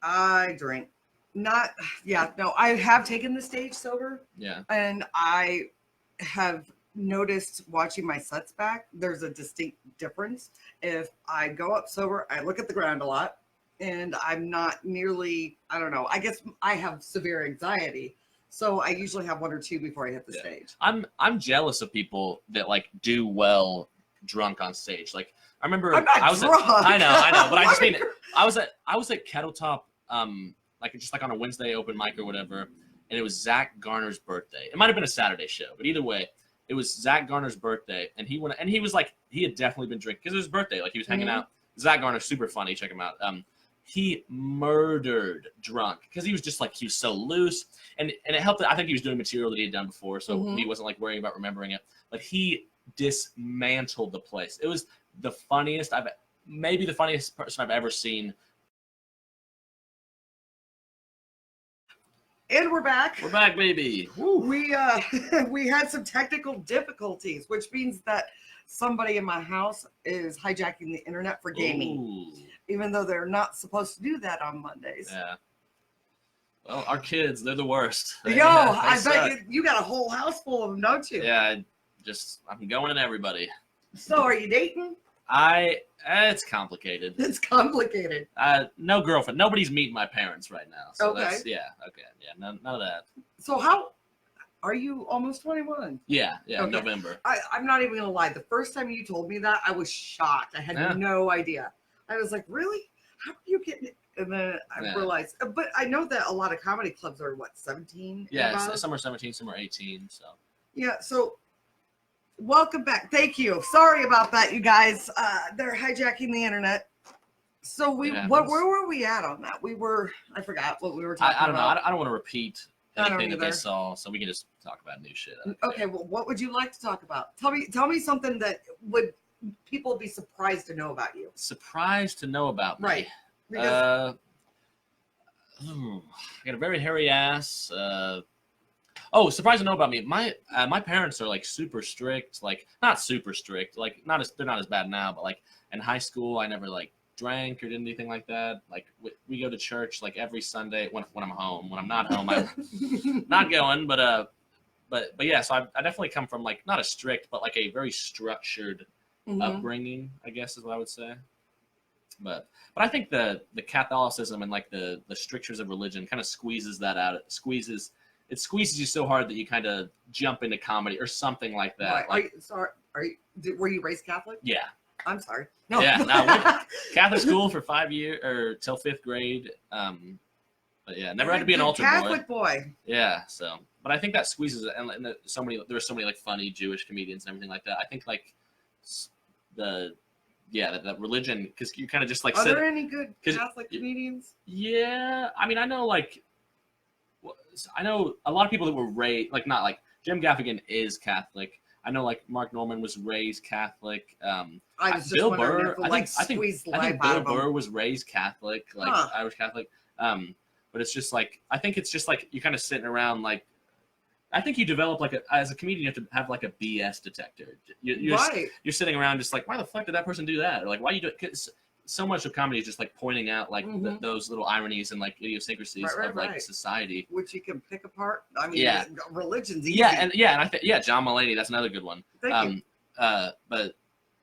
I drink. I have taken the stage sober. Yeah. And I have noticed watching my sets back, there's a distinct difference. If I go up sober, I look at the ground a lot and I'm not nearly, I don't know, I guess I have severe anxiety. So I usually have 1 or 2 before I hit the stage. I'm jealous of people that like do well drunk on stage. Like I remember I know, but I just mean I was at Kettle Top like just like on a Wednesday open mic or whatever, and it was Zach Garner's birthday. It might have been a Saturday show, but either way, it was Zach Garner's birthday, and he was like, he had definitely been drinking because it was his birthday. Like he was hanging out. Zach Garner's super funny. Check him out. He murdered drunk because he was just like he was so loose, and it helped that I think he was doing material that he had done before, so he wasn't like worrying about remembering it. But he dismantled the place. It was the funniest maybe the funniest person I've ever seen. And we're back. We're back, baby. Woo. We had some technical difficulties, which means that somebody in my house is hijacking the internet for gaming, even though they're not supposed to do that on Mondays. Yeah. Well, our kids, they're the worst. I bet you got a whole house full of them, don't you? Yeah, I'm going at everybody. So, are you dating? It's complicated. It's complicated. No girlfriend. Nobody's meeting my parents right now. So okay. None of that. So how are you almost 21? Yeah, okay. November. I'm not even gonna lie. The first time you told me that, I was shocked. I had no idea. I was like, really? How are you getting it? And then I realized, but I know that a lot of comedy clubs are 17? Yeah, some are 17, some are 18. So yeah, so. Welcome back. Thank you. Sorry about that, you guys. They're hijacking the internet. So where were we at on that? I forgot what we were talking about. I don't know. I don't want to repeat anything that they saw, so we can just talk about new shit. Okay, well, what would you like to talk about? Tell me something that would people be surprised to know about you. Surprised to know about me. Right. I got a very hairy ass. Surprised to know about me. My parents are like super strict, like not super strict, like they're not as bad now, but like in high school I never like drank or did anything like that. Like we go to church like every Sunday when I'm home. When I'm not home, I'm not going. But yeah, so I definitely come from like not a strict, but like a very structured upbringing, I guess is what I would say. But I think the Catholicism and like the strictures of religion kind of squeezes that out. It squeezes you so hard that you kind of jump into comedy or something like that. Right. Were you raised Catholic? Yeah. I'm sorry. No. Yeah. No, Catholic school for 5 years or till 5th grade. But yeah, never had to be an altar Catholic boy. Yeah. So, but I think that squeezes it, and there were so many like funny Jewish comedians and everything like that. I think like the that religion, because you kind of just like Are said. there any good Catholic comedians? Yeah, I mean, I know a lot of people that were raised not like Jim Gaffigan is Catholic. I know like Mark Norman was raised Catholic. I was just Bill wondering Burr, if it, I think Bill Bill Burr was raised Catholic, like Irish Catholic. But it's just like I think it's just like you kind of sitting around like. I think you develop as a comedian, you have to have like a BS detector. You're sitting around just like, why the fuck did that person do that? Or like, why you do it? Cause so much of comedy is just like pointing out like those little ironies and like idiosyncracies of like society, which you can pick apart. I mean, religion's easy. Yeah, and I think John Mulaney, that's another good one. Thank you. But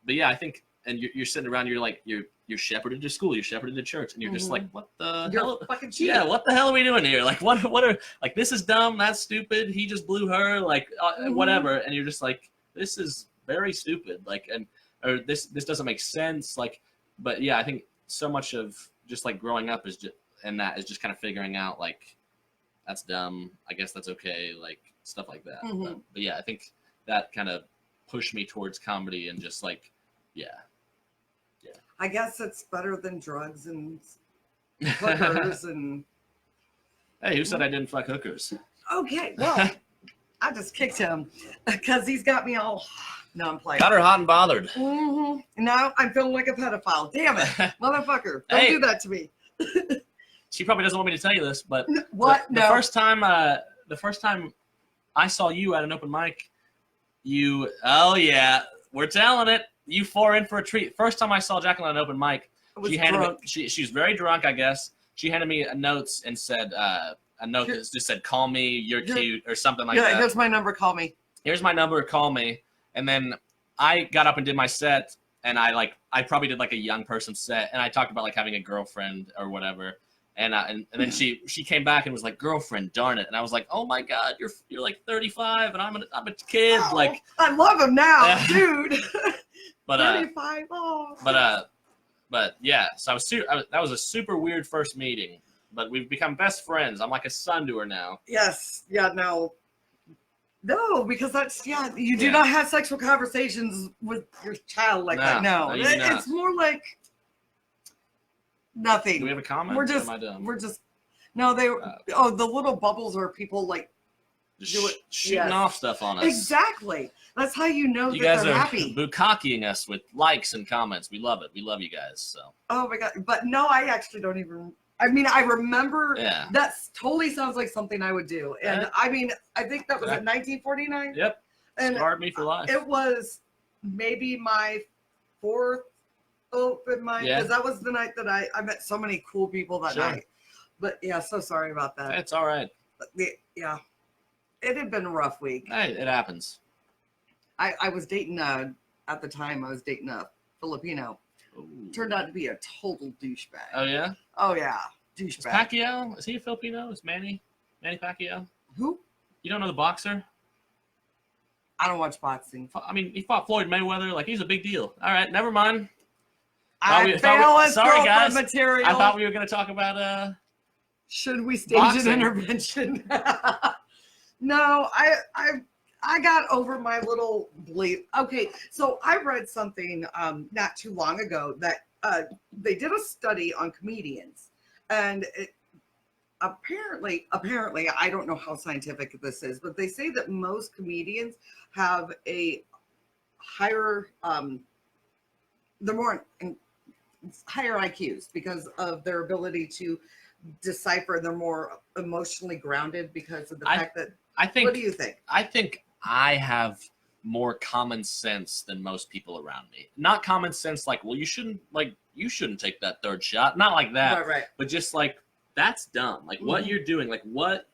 yeah, I think, and you're sitting around, you're like you're shepherded to school, you're shepherded to church, and you're just like, what the hell? Fucking cheating. Yeah, what the hell are we doing here? Like, what are like this is dumb, that's stupid. He just blew her, like whatever, and you're just like, this is very stupid, like, or this doesn't make sense, like. But yeah, I think so much of just like growing up is just kind of figuring out like that's dumb. I guess that's okay, like stuff like that. But yeah, I think that kind of pushed me towards comedy and just like, yeah. I guess it's better than drugs and hookers and. Hey, who said I didn't fuck hookers? Okay, well, I just kicked him because he's got me all. No, I'm playing. Got her hot and bothered. Now I'm feeling like a pedophile. Damn it, motherfucker! Don't do that to me. She probably doesn't want me to tell you this, but what? The first time I saw you at an open mic, we're telling it. You four in for a treat. First time I saw Jacklyn at an open mic, she was very drunk, I guess. She handed me notes and said a note that just said, "Call me, you're cute," or something like that. Yeah, here's my number. Call me. Here's my number. Call me. And then I got up and did my set, and I probably did like a young person set, and I talked about like having a girlfriend or whatever. And then she came back and was like, "Girlfriend, darn it!" And I was like, "Oh my god, you're like 35, and I'm a kid." Oh, like I love him now, dude. But 35. Oh. But yeah, so that was a super weird first meeting, but we've become best friends. I'm like a son to her now. Yes. Yeah. No, because that's you do not have sexual conversations with your child like that. No, it's more like nothing. Do we have a comment? We're just no. The little bubbles are people like shooting off stuff on us. Exactly. That's how you know you that guys they're are happy. Bukkakiing us with likes and comments. We love it. We love you guys. So. Oh my god! But no, I actually don't even. I mean, I remember that totally sounds like something I would do. And I mean, I think that was in 1949. Yep. And scarred me for life. It was maybe my fourth open mic because that was the night that I met so many cool people that night. But yeah, so sorry about that. It's all right. Yeah. It had been a rough week. Hey, it happens. I was dating at the time I was dating a Filipino. Ooh. Turned out to be a total douchebag. Oh yeah? Oh yeah. Douchebag. Is Pacquiao? Is he a Filipino? Is Manny Pacquiao? Who? You don't know the boxer? I don't watch boxing. I mean, he fought Floyd Mayweather. Like, he's a big deal. All right, never mind. Sorry, guys. Material. I thought we were going to talk about should we stage an intervention? No, I got over my little bleep. Okay, so I read something not too long ago that they did a study on comedians, and apparently, I don't know how scientific this is, but they say that most comedians have a higher, they're more higher IQs because of their ability to decipher. They're more emotionally grounded because of the fact that. What do you think? I think I have more common sense than most people around me. Not common sense like, well, you shouldn't take that third shot. Not like that. Right. But just like, that's dumb. Like what you're doing, like what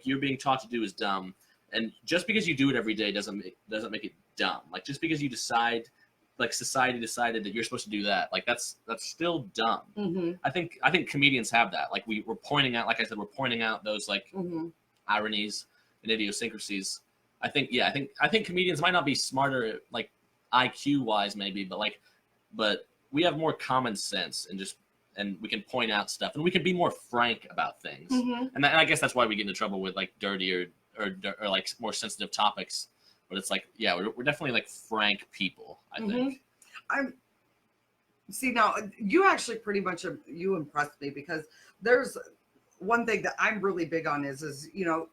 you're being taught to do is dumb. And just because you do it every day doesn't make it dumb. Like just because you decide, like society decided that you're supposed to do that, like that's still dumb. Mm-hmm. I think comedians have that. Like we're pointing out, like I said, we're pointing out those like ironies and idiosyncrasies. I think comedians might not be smarter, like IQ wise maybe, but we have more common sense and we can point out stuff and we can be more frank about things. And I guess that's why we get into trouble with like dirty or like more sensitive topics. But it's like, yeah, we're definitely like frank people, I think. See, now you actually pretty much you impressed me because there's one thing that I'm really big on is you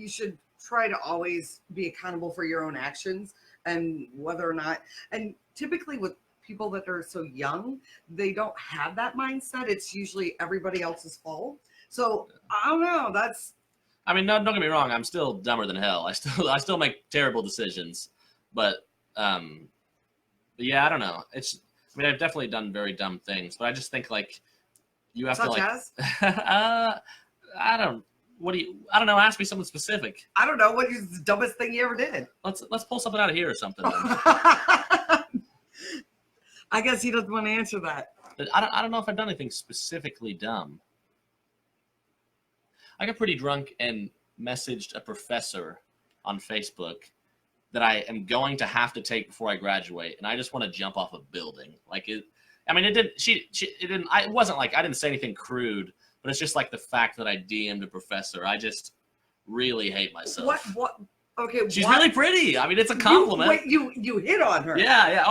should try to always be accountable for your own actions and whether or not. And typically with people that are so young, they don't have that mindset. It's usually everybody else's fault. So I don't know. That's. I mean, no, don't get me wrong. I'm still dumber than hell. I still make terrible decisions, but yeah, I don't know. I mean, I've definitely done very dumb things, but I just think like you have Such to like. as? I don't. What do you? I don't know. Ask me something specific. I don't know what is the dumbest thing you ever did. Let's pull something out of here or something. I guess he doesn't want to answer that. I don't know if I've done anything specifically dumb. I got pretty drunk and messaged a professor on Facebook that I am going to have to take before I graduate, and I just want to jump off a building. Like it. I mean, it didn't. It didn't. It wasn't like I didn't say anything crude, but it's just like the fact that I DM'd a professor. I just really hate myself. What? Okay. She's really pretty. I mean, it's a compliment. You hit on her. Yeah.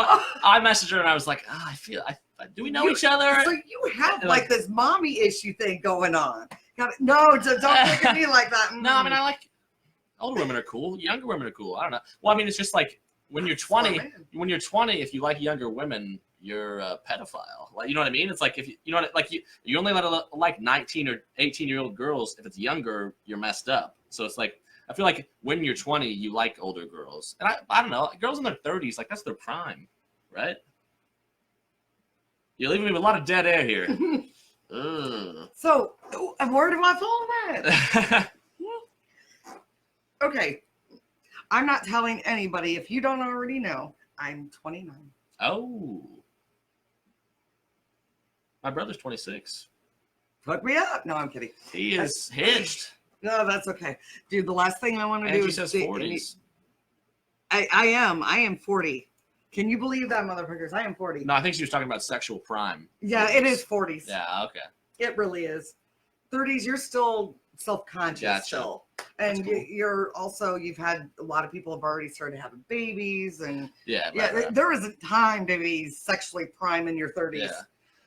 I messaged her and I was like, do we know each other? So you have like this mommy issue thing going on. No, don't look at me like that. No, I mean, I like older women are cool. Younger women are cool. I don't know. Well, I mean, it's just like when you're 20, if you like younger women, you're a pedophile. Like, you know what I mean? It's like if you know what, like you only let like 19 or 18-year-old girls. If it's younger, you're messed up. So it's like I feel like when you're 20, you like older girls, and I don't know, girls in their 30s, like that's their prime, right? You're leaving me with a lot of dead air here. So where do I fall at? Okay, I'm not telling anybody. If you don't already know, I'm 29. Oh. My brother's 26. Hook me up. No, I'm kidding. He is hitched. No, that's okay. Dude, the last thing I want to do is... says 40s. I am 40. Can you believe that, motherfuckers? I am 40. No, I think she was talking about sexual prime. Yeah, 40s. It is 40s. Yeah, okay. It really is. 30s, you're still self-conscious still. And cool. You've had a lot of people have already started having babies. And right. There is a time to be sexually prime in your 30s. Yeah.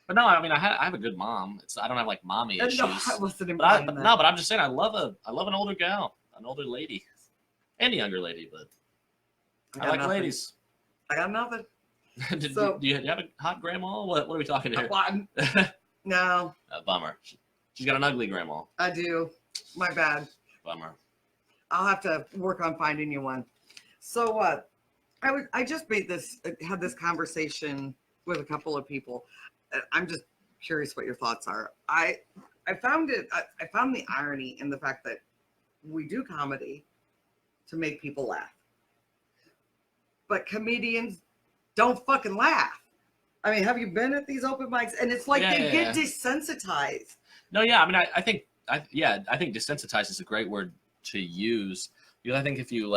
But no, I mean, I have a good mom. I don't have like mommy issues. No, I wasn't implying that. No, but I'm just saying I love an older gal, an older lady, and a younger lady. But I like ladies. I got nothing. Do you have a hot grandma? What are we talking here? No. Bummer. She's got an ugly grandma. I do. My bad. Bummer. I'll have to work on finding you one. So what? I just had this conversation with a couple of people. I'm just curious what your thoughts are. I found the irony in the fact that we do comedy to make people laugh, but comedians don't fucking laugh. I mean, have you been at these open mics? And it's like they get desensitized. No, yeah. I mean, I think desensitized is a great word to use, because I think if you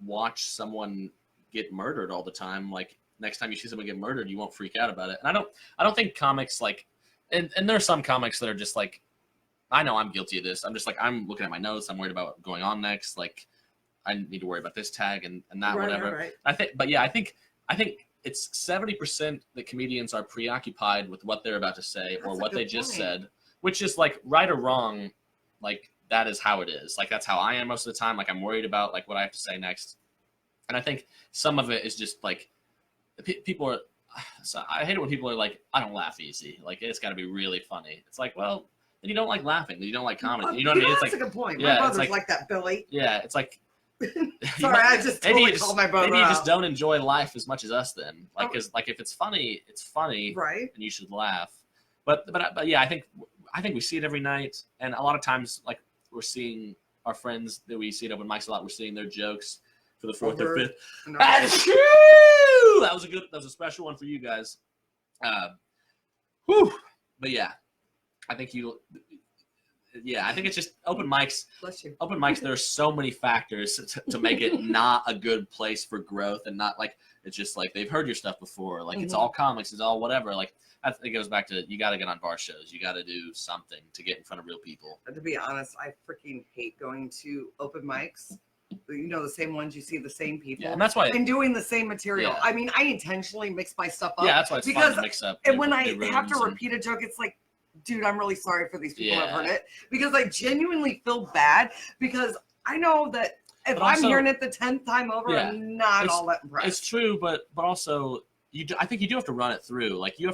watch someone get murdered all the time, like next time you see someone get murdered, you won't freak out about it. And I don't think comics like, and there are some comics that are just like, I know I'm guilty of this. I'm just like, I'm looking at my notes. I'm worried about what's going on next. Like, I need to worry about this tag and that, whatever. Right. I think it's 70% that comedians are preoccupied with what they're about to say or what they just said, which is like right or wrong. Like that is how it is. Like that's how I am most of the time. Like I'm worried about like what I have to say next. And I think some of it is just like people are, so I hate it when people are like, I don't laugh easy. Like it's got to be really funny. It's like, well, then you don't like laughing. Then you don't like comedy. You know what I mean? It's that's like, a good point. My brother's like that, Billy. Yeah. It's like, sorry, I just totally called my brother. Maybe you just don't enjoy life as much as us then. Like, cause like if it's funny, right? And you should laugh. But yeah, I think we see it every night, and a lot of times, like we're seeing our friends that we see at open mics a lot. We're seeing their jokes for the fourth or fifth. No. That was a special one for you guys. Whew. But yeah, I think it's just open mics. Bless you. Open mics, there are so many factors to make it not a good place for growth, and not like it's just like they've heard your stuff before. Like it's all comics, it's all whatever. Like I think it goes back to you got to get on bar shows. You got to do something to get in front of real people. To be honest, I freaking hate going to open mics the same ones, you see the same people. Yeah, and that's why. And doing the same material. Yeah. I mean, I intentionally mix my stuff up. Yeah, that's why it's fun to mix up. And when I have to repeat a joke, it's like, dude, I'm really sorry for these people who have heard it, because I genuinely feel bad, because I know that if I'm hearing it the 10th time over, I'm not all that impressed. It's true, but also I think you do have to run it through. Like you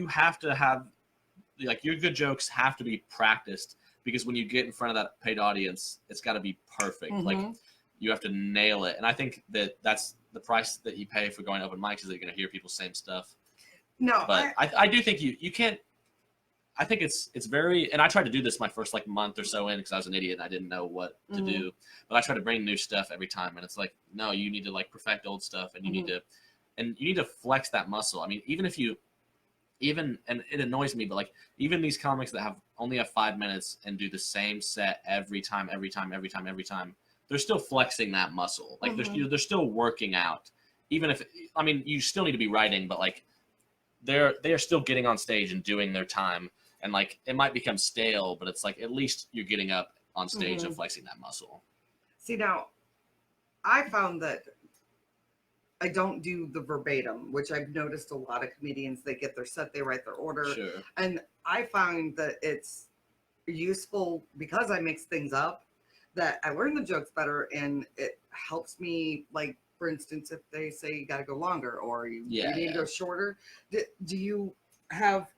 have to have like your good jokes have to be practiced, because when you get in front of that paid audience, it's got to be perfect. Like you have to nail it. And I think that's the price that you pay for going to open mics, is that you're going to hear people's same stuff. No, but I do think you can't. I think it's very, and I tried to do this my first like month or so in, because I was an idiot and I didn't know what to do. But I try to bring new stuff every time, and it's like, no, you need to like perfect old stuff, and you need to flex that muscle. I mean, and it annoys me, but like even these comics that only have 5 minutes and do the same set every time, they're still flexing that muscle. Like they're still working out, even if you still need to be writing, but like they are still getting on stage and doing their time. And like it might become stale, but it's like at least you're getting up on stage and flexing that muscle. See, now I found that I don't do the verbatim, which I've noticed a lot of comedians, they get their set, they write their order. Sure. And I found that it's useful, because I mix things up, that I learn the jokes better, and it helps me, like, for instance, if they say you got to go longer or you need to go shorter, do you have...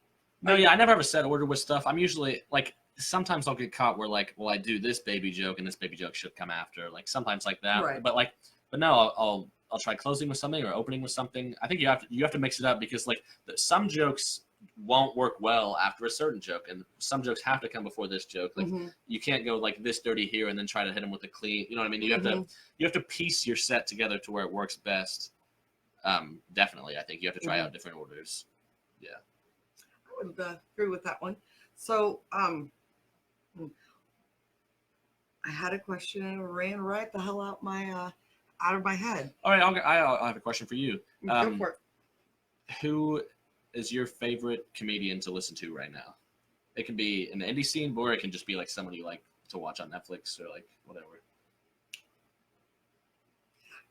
No, I never have a set order with stuff. I'm usually, like, sometimes I'll get caught where, like, well, I do this baby joke and this baby joke should come after. Like, sometimes like that. Right. But no, I'll try closing with something or opening with something. I think you have to mix it up, because, like, some jokes won't work well after a certain joke, and some jokes have to come before this joke. Like you can't go like this dirty here and then try to hit them with a clean. You know what I mean? You have to piece your set together to where it works best. Definitely, I think you have to try out different orders. Yeah, I would agree with that one. So I had a question and it ran right the hell out of my head. All right, I'll have a question for you. Go for it. Who is your favorite comedian to listen to right now? It can be in the indie scene, or it can just be like someone you like to watch on Netflix or like whatever.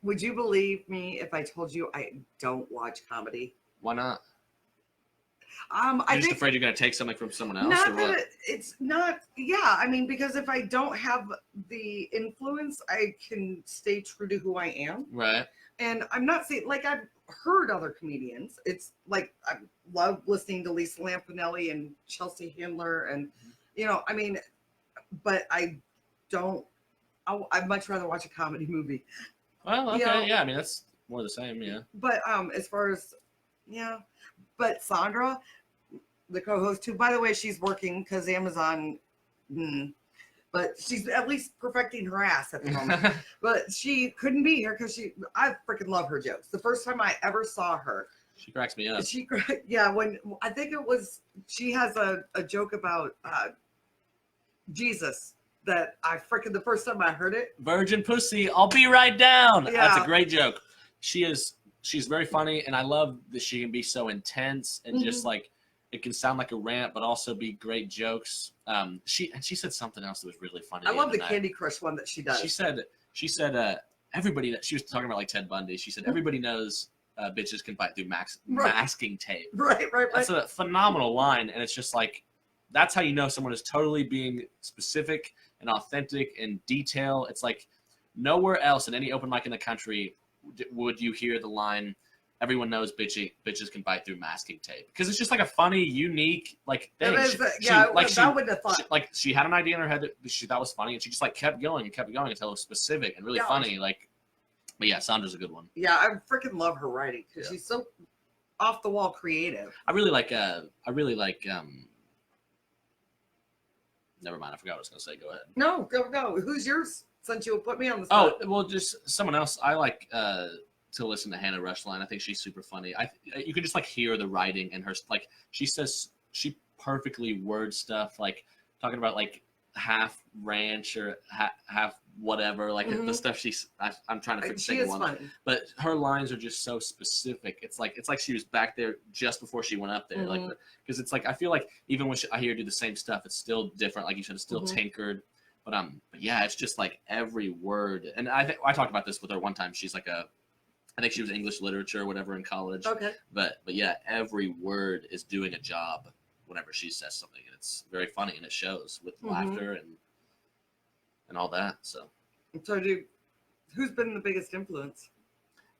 Would you believe me if I told you I don't watch comedy? Why not? You're just afraid you're going to take something from someone else? Not that it's not. Yeah, I mean, because if I don't have the influence, I can stay true to who I am. Right. And I'm not saying, like, I've heard other comedians. It's like I love listening to Lisa Lampanelli and Chelsea Handler, and I mean, but I'd much rather watch a comedy movie. Well, okay, yeah, I mean that's more the same, yeah. But as far as but Sandra, the co-host, who, by the way, she's working because Amazon. But she's at least perfecting her ass at the moment. But she couldn't be here because I freaking love her jokes. The first time I ever saw her, she cracks me up. When I think it was, she has a joke about Jesus that the first time I heard it. Virgin pussy, I'll be right down. Yeah. That's a great joke. She's very funny, and I love that she can be so intense and just like, it can sound like a rant, but also be great jokes. She said something else that was really funny. I love the Candy Crush one that she does. She said everybody that she was talking about, like Ted Bundy. She said everybody knows bitches can fight through masking tape. Right. That's a phenomenal line, and it's just like that's how you know someone is totally being specific and authentic and detail. It's like nowhere else in any open mic in the country would you hear the line, everyone knows bitches can bite through masking tape, because it's just like a funny, unique like thing. That would have thought. She had an idea in her head that she thought was funny, and she just like kept going until it was specific and really funny. Like, but yeah, Sandra's a good one. Yeah, I freaking love her writing because she's so off the wall creative. I really like. Never mind, I forgot what I was gonna say. Go ahead. No, go. Who's yours? Since you put me on the spot. Oh well, just someone else. I like. To listen to Hannah Rushline. I think she's super funny. You can just like hear the writing and her, like she perfectly words stuff, like talking about like half ranch or half whatever, like the stuff I'm trying to think of one. Funny. But her lines are just so specific. It's like she was back there just before she went up there, like because it's like I feel like even when I hear her do the same stuff, it's still different. Like you said, it's still tinkered. but yeah, it's just like every word. And I talked about this with her one time. She's like I think she was English literature or whatever in college. Okay. But yeah, every word is doing a job whenever she says something, and it's very funny, and it shows with laughter and all that. So who's been the biggest influence?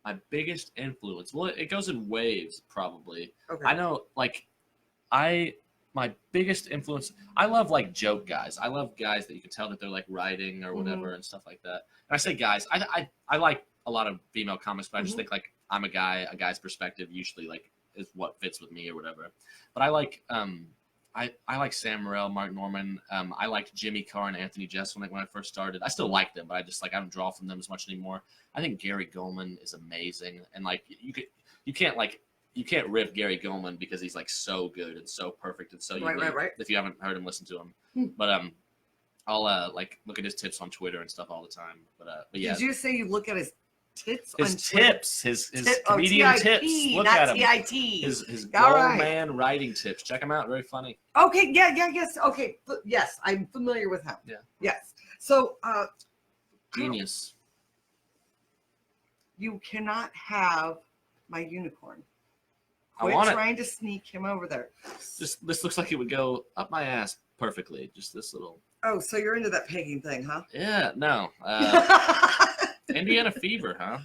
my biggest influence, well, it goes in waves probably. Okay. I know, like, my biggest influence, I love like joke guys. I love guys that you can tell that they're like writing or whatever and stuff like that. And I say guys, I like a lot of female comics, but I just think like I'm a guy's perspective usually like is what fits with me or whatever. But I like I like Sam Morril, Mark Norman. I liked Jimmy Carr and Anthony Jeselnik when I first started. I still like them, but I just like I don't draw from them as much anymore. I think Gary Goldman is amazing, and like you can't rip Gary Goldman because he's like so good and so perfect and so unique. Right. If you haven't heard him, listen to him. But I'll like look at his tips on Twitter and stuff all the time. But yeah. Did you say you look at his tips? His on Twitter? tips, his comedian tips. Look at him. TIT. His grown man writing tips. Check him out. Very funny. Okay. Yes. Okay. Yes, I'm familiar with him. Yeah. Yes. So Genius. you cannot have my unicorn. I Quit want it. trying to sneak him over there. This looks like it would go up my ass perfectly. Just this little. Oh, so you're into that pegging thing, huh? Yeah. No. Indiana Fever, huh?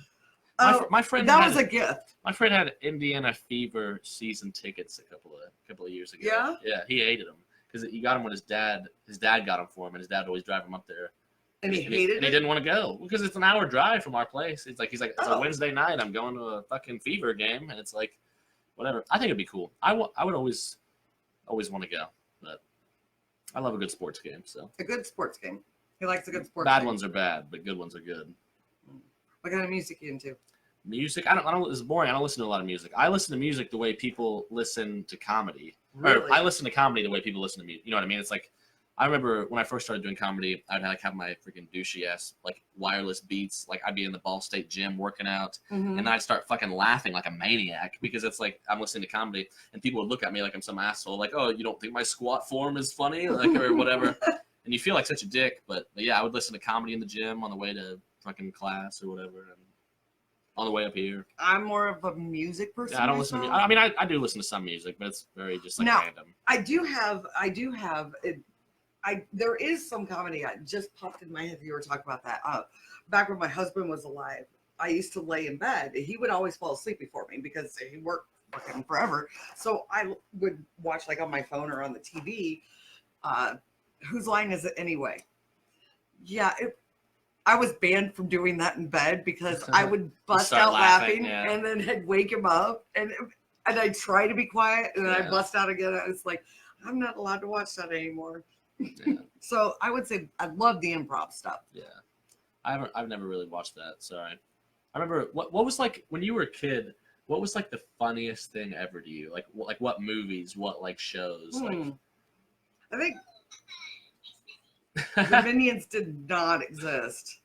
My friend that was a gift. My friend had Indiana Fever season tickets a couple of years ago. Yeah? Yeah, he hated them because he got them when his dad got them for him, and his dad would always drive him up there. And he hated it? And he didn't want to go because it's an hour drive from our place. He's like, it's a Wednesday night. I'm going to a fucking Fever game, and it's like, whatever. I think it'd be cool. I would always want to go, but I love a good sports game. So a good sports game. He likes a good sports bad game. ones are bad, but good ones are good. What kind of music are you into? Music? I don't. This is boring. I don't listen to a lot of music. I listen to music the way people listen to comedy. Really? Or I listen to comedy the way people listen to music. You know what I mean? It's like, I remember when I first started doing comedy, I'd like have my freaking douchey ass like wireless beats. Like I'd be in the Ball State gym working out, and then I'd start fucking laughing like a maniac because it's like I'm listening to comedy, and people would look at me like I'm some asshole. Like, oh, you don't think my squat form is funny, like or whatever. And you feel like such a dick. But yeah, I would listen to comedy in the gym on the way to fucking class or whatever, and on the way up here. I'm more of a music person. Yeah, I don't listen to. I mean, I do listen to some music, but it's very just like random. I do have. There is some comedy. I just popped in my head. You were talking about that. Back when my husband was alive, I used to lay in bed. He would always fall asleep before me because he worked fucking forever. So I would watch like on my phone or on the TV. Whose line is it anyway? Yeah, I was banned from doing that in bed because I would bust out laughing and then I'd wake him up and I'd try to be quiet and then I'd bust out again. It's like, I'm not allowed to watch that anymore. Yeah. So I would say I love the improv stuff. Yeah. I've never really watched that. Sorry. I remember what was like when you were a kid, what was like the funniest thing ever to you? Like what movies, what like shows? Like I think the Minions did not exist.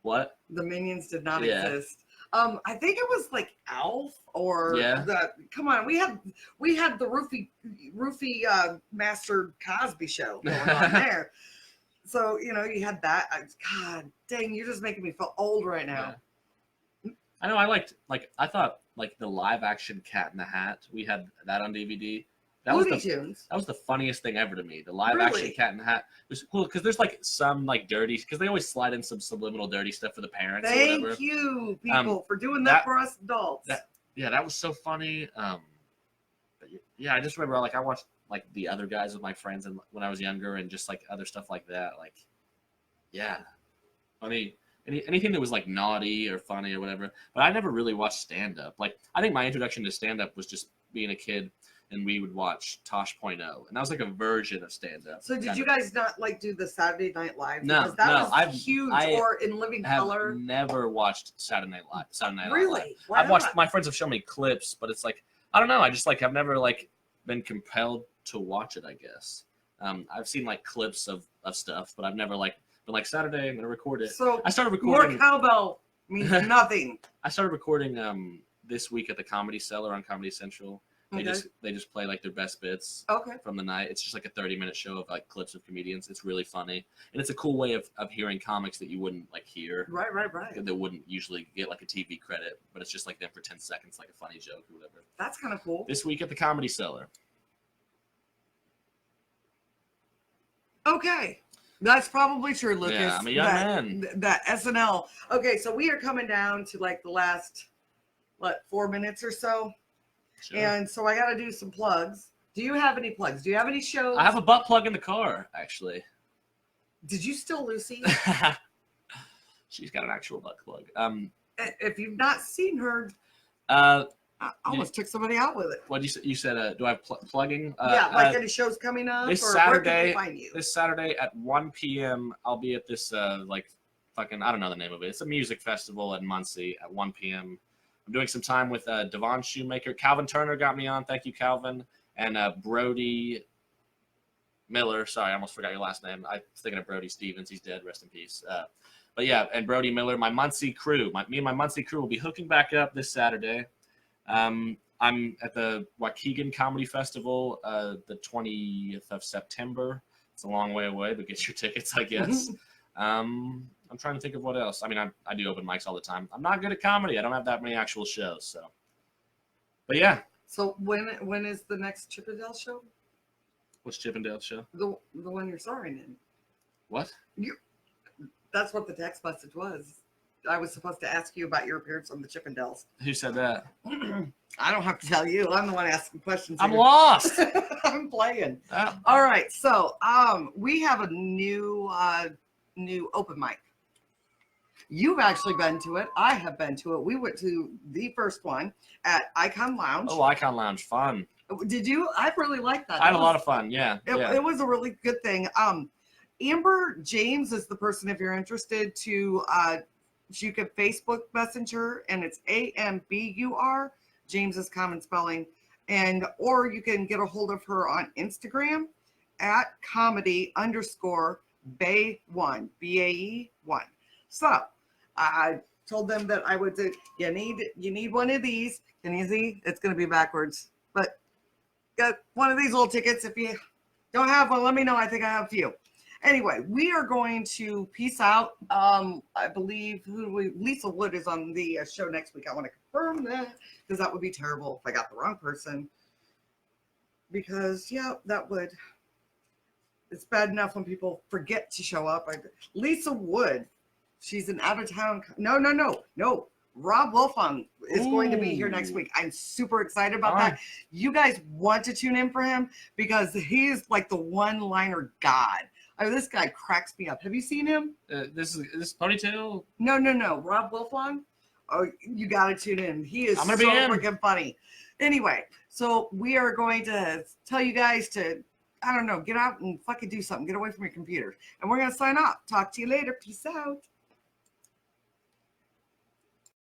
What? The Minions did not exist. I think it was like Alf or come on, we had the Roofie Master Cosby show going on there. So, you had that. God dang, you're just making me feel old right now. Yeah. I know I thought the live action Cat in the Hat, we had that on DVD. That was the funniest thing ever to me. The live action Cat in the Hat was cool because there's like some like dirty because they always slide in some subliminal dirty stuff for the parents. Thank you, people, for doing that for us adults. That was so funny. But yeah, I just remember I watched like The Other Guys with my friends and when I was younger and just like other stuff like that. Like, yeah, I mean anything that was like naughty or funny or whatever. But I never really watched stand up. Like I think my introduction to stand up was just being a kid. And we would watch Tosh.0, and that was like a version of stand-up. So did you guys not like do the Saturday Night Live? No, because that was huge. Or in Living Color. I've never watched Saturday Night Live. Really? I've watched. My friends have shown me clips, but it's like I don't know. I just like have never like been compelled to watch it. I guess I've seen like clips of stuff, but I've never like been like Saturday. I'm gonna record it. So I started recording. More cowbell means nothing. I started recording this week at the Comedy Cellar on Comedy Central. They just play like their best bits from the night. It's just like a 30-minute show of like clips of comedians. It's really funny, and it's a cool way of hearing comics that you wouldn't like hear. Right. That wouldn't usually get like a TV credit, but it's just like them for 10 seconds, like a funny joke or whatever. That's kind of cool. This week at the Comedy Cellar. Okay. That's probably true, Lucas. Yeah, I'm a young man. That SNL. Okay, so we are coming down to like the last, 4 minutes or so. Sure. And so I got to do some plugs. Do you have any plugs? Do you have any shows? I have a butt plug in the car, actually. Did you steal Lucy? She's got an actual butt plug. If you've not seen her, I almost took somebody out with it. What you said? Do I have plugging? Any shows coming up? This or Saturday. Where can we find you? This Saturday at 1 p.m. I'll be at this I don't know the name of it. It's a music festival in Muncie at 1 p.m. I'm doing some time with Devon Shoemaker. Calvin Turner got me on. Thank you, Calvin. And Brody Miller. Sorry, I almost forgot your last name. I was thinking of Brody Stevens. He's dead. Rest in peace. But yeah, and Brody Miller, my Muncie crew. Me and my Muncie crew will be hooking back up this Saturday. I'm at the Waukegan Comedy Festival the 20th of September. It's a long way away, but get your tickets, I guess. I'm trying to think of what else. I mean, I do open mics all the time. I'm not good at comedy. I don't have that many actual shows. So, but yeah. So when is the next Chippendale show? What's Chippendale show? The one you're starring in. What? That's what the text message was. I was supposed to ask you about your appearance on the Chippendales. Who said that? I don't have to tell you. I'm the one asking questions. I'm lost. I'm playing. Oh. All right. So we have a new open mic. You've actually been to it. I have been to it. We went to the first one at Icon Lounge. Oh, Icon Lounge. Fun. Did you? I really liked that. I had a lot of fun. Yeah. It was a really good thing. Amber James is the person, if you're interested, to you can Facebook Messenger, and it's AMBUR. James is common spelling. Or you can get a hold of her on Instagram at comedy_Bay1, BAE1. So I told them that I would do, you need one of these. Can you see? It's going to be backwards. But got one of these little tickets. If you don't have one, let me know. I think I have a few. Anyway, we are going to peace out. I believe Lisa Wood is on the show next week. I want to confirm that because that would be terrible if I got the wrong person. Because, it's bad enough when people forget to show up. Lisa Wood, she's an out-of-town. No. Rob Wolfong is going to be here next week. I'm super excited about that. You guys want to tune in for him because he's like the one-liner god. I mean, this guy cracks me up. Have you seen him? This ponytail? No. Rob Wolfong. Oh, you got to tune in. He is so freaking funny. Anyway, so we are going to tell you guys to, I don't know, get out and fucking do something. Get away from your computers. And we're going to sign off. Talk to you later. Peace out.